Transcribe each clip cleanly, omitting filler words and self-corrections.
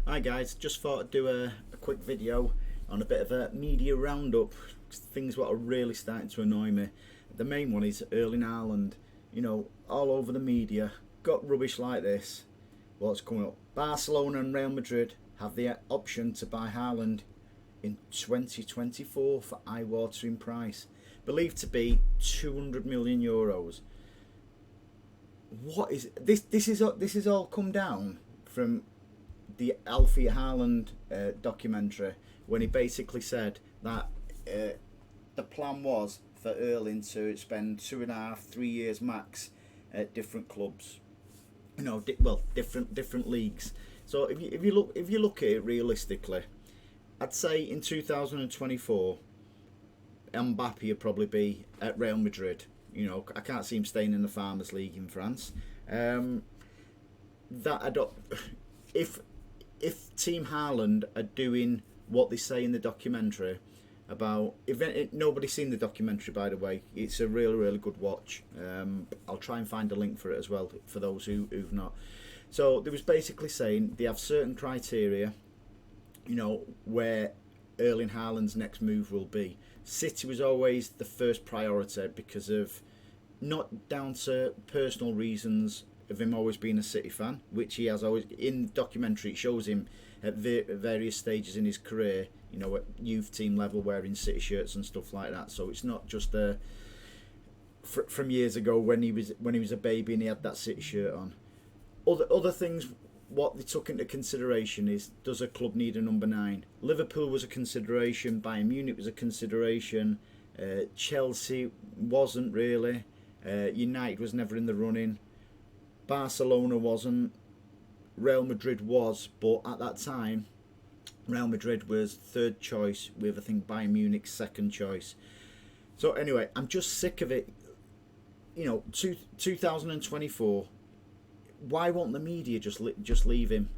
Hi guys, just thought I'd do a quick video on a bit of a media roundup. Things what are really starting to annoy me. The main one is Erling Haaland. All over the media, got rubbish like this. What's coming up? Barcelona and Real Madrid have the option to buy Haaland in 2024 for eye-watering price, believed to be €200 million. What is this? This is all come down from the Alfie Haaland documentary, when he basically said that the plan was for Erling to spend 2.5, 3 years max at different clubs, different leagues. So if you look at it realistically, I'd say in 2024, Mbappe would probably be at Real Madrid. I can't see him staying in the Farmers League in France. That I don't. If Team Haaland are doing what they say in the documentary about, nobody's seen the documentary, by the way. It's a really good watch. I'll try and find a link for it as well for those who've not. So they was basically saying they have certain criteria, where Erling Haaland's next move will be. City was always the first priority because of, not down to personal reasons of him always being a City fan, which he has always. In the documentary, it shows him at various stages in his career, at youth team level, wearing City shirts and stuff like that. So it's not just from years ago when he was a baby and he had that City shirt on. Other things, what they took into consideration is, does a club need a number 9? Liverpool was a consideration, Bayern Munich was a consideration, Chelsea wasn't really, United was never in the running, Barcelona wasn't, Real Madrid was, but at that time Real Madrid was third choice with, I think, Bayern Munich second choice. So anyway, I'm just sick of it. 2024. Why won't the media just leave him?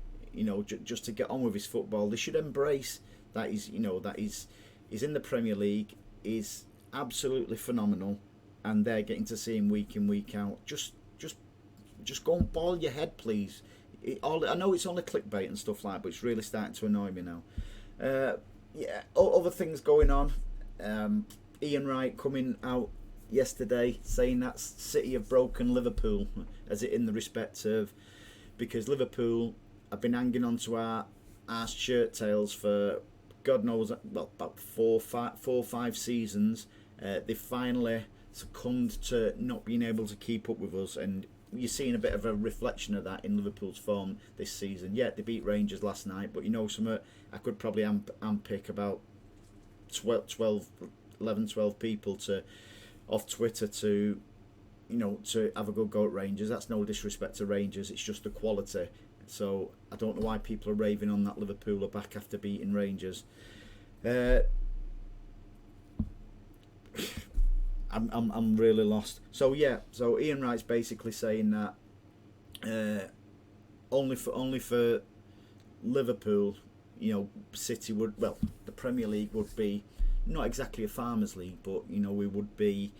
Just to get on with his football. They should embrace that he's in the Premier League, is absolutely phenomenal, and they're getting to see him week in, week out. Just go and ball your head, please. I know it's only clickbait and stuff like that, but it's really starting to annoy me now. Other things going on. Ian Wright coming out yesterday saying that City have broken Liverpool, as it in the respect of, because Liverpool have been hanging on to our shirt tails for God knows, about 4 or 5 seasons. They finally succumbed to not being able to keep up with us, and you're seeing a bit of a reflection of that in Liverpool's form this season. Yeah, they beat Rangers last night, but something, I could probably unpick about 11, 12 people off Twitter to have a good go at Rangers. That's no disrespect to Rangers, it's just the quality. So I don't know why people are raving on that Liverpool are back after beating Rangers. I'm really lost. So Ian Wright's basically saying that only for Liverpool, City would, the Premier League would be not exactly a farmers league, but we would be,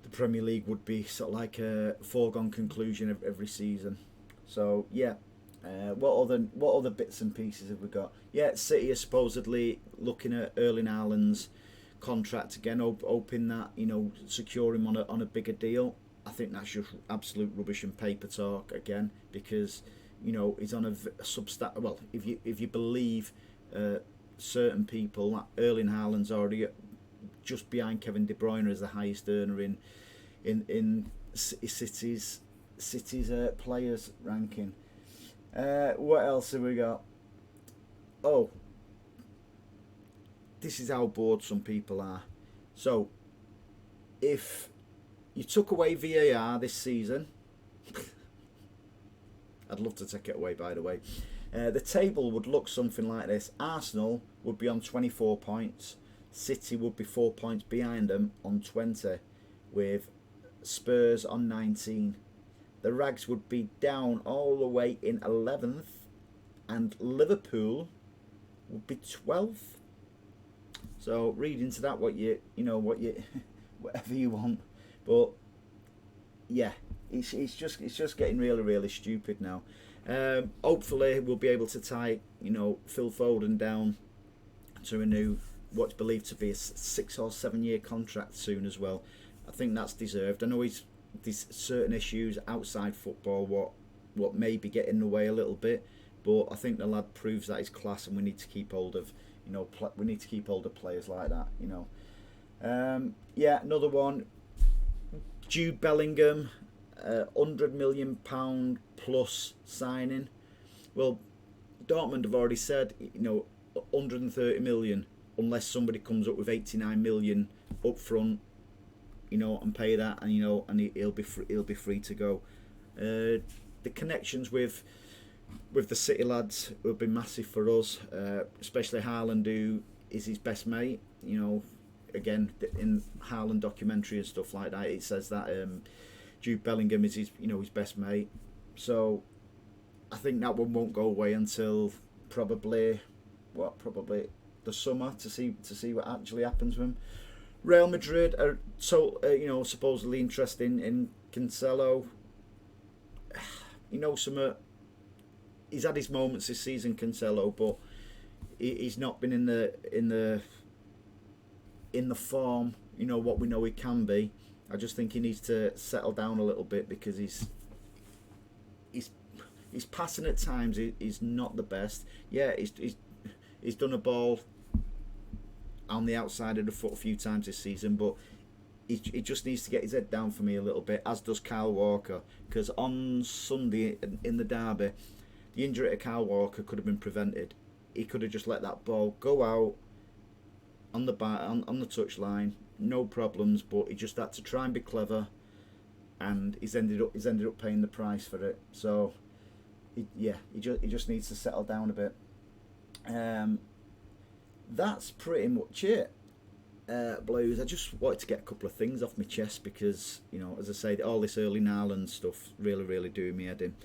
the Premier League would be sort of like a foregone conclusion of every season. So what other bits and pieces have we got? City are supposedly looking at Erling Haaland's contract again, hoping that secure him on a bigger deal. I think that's just absolute rubbish and paper talk again, because he's on a substat. Well, if you believe certain people, that Erling Haaland's already just behind Kevin De Bruyne as the highest earner in City's players ranking. What else have we got? Oh, this is how bored some people are. So, if you took away VAR this season, I'd love to take it away, by the way, the table would look something like this. Arsenal would be on 24 points. City would be 4 points behind them on 20, with Spurs on 19. The Rags would be down all the way in 11th, and Liverpool would be 12th. So read into that what you whatever you want, but yeah, it's just getting really stupid now. Hopefully we'll be able to tie Phil Foden down to a new, what's believed to be a 6 or 7 year contract soon as well. I think that's deserved. I know there's certain issues outside football what may be getting in the way a little bit, but I think the lad proves that he's class, and we need to keep hold of players like that. Another one, Jude Bellingham, £100 million plus signing. Well, Dortmund have already said 130 million unless somebody comes up with 89 million up front, and pay that, and he'll be free to go. The connections with the City lads have been massive for us, especially Haaland, who is his best mate. Again, in Haaland documentary and stuff like that, it says that Jude Bellingham is his best mate. So I think that one won't go away until probably the summer to see what actually happens with him. Real Madrid are supposedly interested in Cancelo. He's had his moments this season, Cancelo, but he's not been in the form what we know he can be. I just think he needs to settle down a little bit, because his passing at times is not the best. Yeah, he's done a ball on the outside of the foot a few times this season, but he just needs to get his head down for me a little bit, as does Kyle Walker, because on Sunday in the derby, the injury to Kyle Walker could have been prevented. He could have just let that ball go out on the touchline, no problems, but he just had to try and be clever, and he's ended up paying the price for it. So he just needs to settle down a bit. That's pretty much it, Blues. I just wanted to get a couple of things off my chest, because as I say, all this Erling Haaland stuff really doing me head in.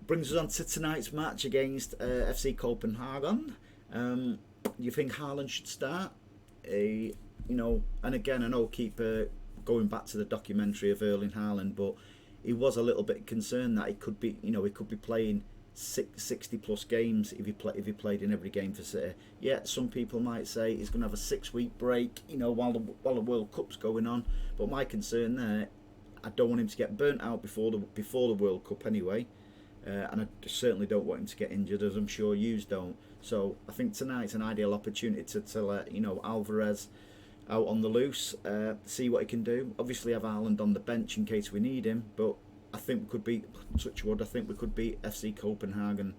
Brings us on to tonight's match against FC Copenhagen. You think Haaland should start? And again, I know keep going back to the documentary of Erling Haaland, but he was a little bit concerned that he could be playing 60 plus games if he played in every game for City. Yeah, some people might say he's going to have a 6-week break, while the World Cup's going on. But my concern there, I don't want him to get burnt out before the World Cup anyway, and I certainly don't want him to get injured, as I'm sure yous don't. So I think tonight's an ideal opportunity to let Alvarez out on the loose, see what he can do. Obviously have Haaland on the bench in case we need him, but I think we could beat, touch wood, I think we could beat FC Copenhagen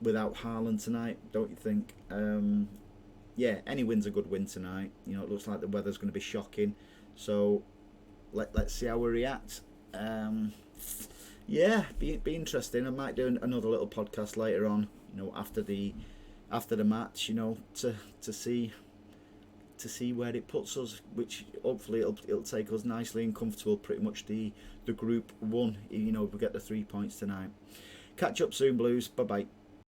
without Haaland tonight, don't you think? Any win's a good win tonight. It looks like the weather's going to be shocking, so let's see how we react. Be interesting. I might do another little podcast later on, after the match, to see where it puts us, which hopefully it'll take us nicely and comfortable, pretty much the group one. We get the 3 points tonight. Catch up soon, Blues. Bye bye.